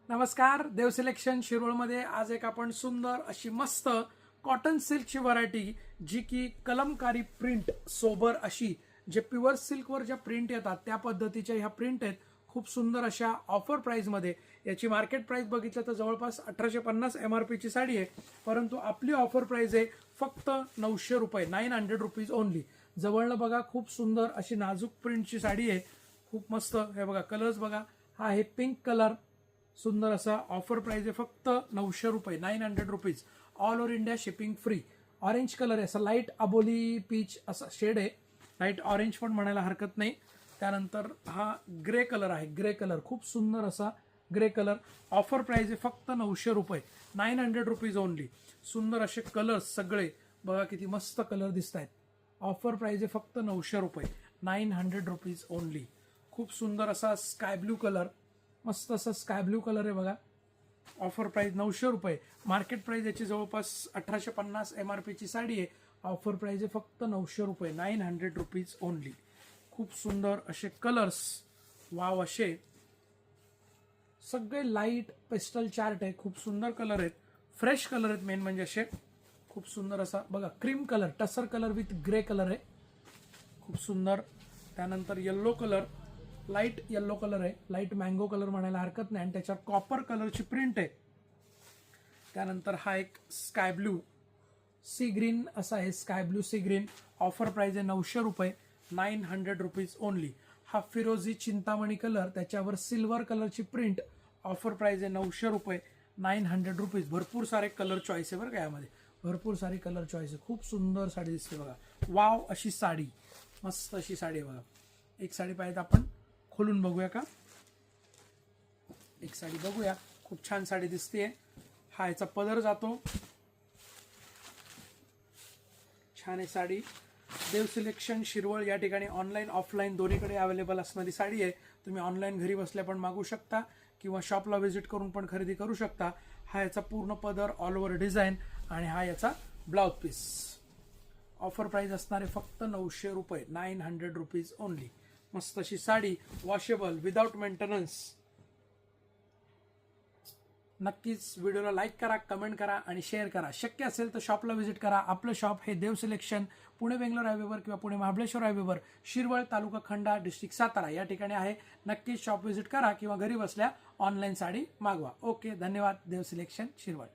नमस्कार. देव सिलेक्शन शिरोळमध्ये आज एक आपण सुंदर अशी मस्त कॉटन सिल्कची व्हरायटी जी की कलमकारी प्रिंट सोबर अशी जे प्युअर सिल्कवर ज्या प्रिंट येतात त्या पद्धतीच्या ह्या प्रिंट आहेत. खूप सुंदर अशा ऑफर प्राइसमध्ये. याची मार्केट प्राइस बघितलं तर जवळपास 1850 MRP ची साडी आहे, परंतु आपली ऑफर प्राइस आहे फक्त 900 रुपये, 900 रुपीज ओनली. जवळनं बघा खूप सुंदर अशी नाजूक प्रिंटची साडी आहे, खूप मस्त. हे बघा कलर्स बघा, हा आहे पिंक कलर, सुंदर असा. ऑफर प्राइस आहे फक्त 900 रुपये, 900 rupees. All over India shipping free. Orange colour आहे, असा लाईट अबोली पीच असा शेड आहे, लाईट ऑरेंज पण म्हणायला हरकत नाही. त्यानंतर हा ग्रे कलर आहे, ग्रे कलर खूप सुंदर असा ग्रे कलर. ऑफर प्राइस आहे फक्त 900 रुपये, 900 रुपीज ओनली. सुंदर असे कलर्स सगळे बघा, किती मस्त कलर दिसत आहेत. ऑफर प्राइस आहे फक्त 900 रुपये, 900 रुपीज ओनली. खूप सुंदर असा स्काय ब्लू कलर, मस्त असा स्काय ब्लू कलर आहे बघा. ऑफर प्राइस 900 रुपये. मार्केट प्राइस याची जवळपास 1850 MRP ची साडी आहे. ऑफर प्राइस आहे फक्त 900 रुपये, 900 रुपीज ओनली. खूप सुंदर असे कलर्स, वाव असे सगळे लाईट पेस्टल चार्ट आहे. खूप सुंदर कलर आहेत, फ्रेश कलर आहेत मेन म्हणजे असे. खूप सुंदर असा बघा cream colour, tussar colour with grey colour आहे, खूप सुंदर. त्यानंतर yellow colour, light yellow colour आहे, लाईट मँगो कलर म्हणायला हरकत नाही, आणि त्याच्यावर कॉपर कलरची प्रिंट आहे. त्यानंतर हा एक स्काय ब्लू सी ग्रीन असा आहे, sky blue sea green. Offer price आहे 900 रुपये, 900 रुपीज ओनली. हा फिरोजी चिंतामणी कलर, त्याच्यावर सिल्वर कलरची प्रिंट. ऑफर प्राइस आहे 900 रुपये, 900 रुपीज. भरपूर सारे कलर चॉईस आहे बरं का यामध्ये, भरपूर सारी कलर चॉईस आहे. खूप सुंदर साडी दिसते बघा, वाव अशी साडी, मस्त अशी साडी आहे बघा. एक साडी पाहिजे आपण खोलून बघूया का? एक साडी बघूया, खूप छान साडी दिसते. हा याचा पदर जातो, छान आहे साडी. देव सिलेक्शन शिरवळ या ठिकाणी ऑनलाईन ऑफलाईन दोन्हीकडे अवेलेबल असणारी साडी आहे. तुम्ही ऑनलाईन घरी बसल्या पण मागू शकता किंवा शॉपला व्हिजिट करून पण खरेदी करू शकता. हा याचा पूर्ण पदर, ऑल ओव्हर डिझाईन, आणि हा याचा ब्लाउज पीस. ऑफर प्राइस असणार आहे फक्त 900 रुपये, 900 रुपीज ओनली. मस्त अशी साडी, वॉशेबल, विदाउट मेंटेनन्स. नक्कीच व्हिडिओला लाईक करा, कमेंट करा आणि शेअर करा. शक्य असेल तर शॉपला व्हिजिट करा. आपलं शॉप हे देव सिलेक्शन पुणे बेंगलोर हायवेवर किंवा पुणे महाबळेश्वर हायवेवर, शिरवळ, तालुका खंडा, डिस्ट्रिक्ट सातारा या ठिकाणी आहे. नक्कीच शॉप व्हिजिट करा किंवा घरी बसल्या ऑनलाईन साडी मागवा. ओके, धन्यवाद. देव सिलेक्शन शिरवळ.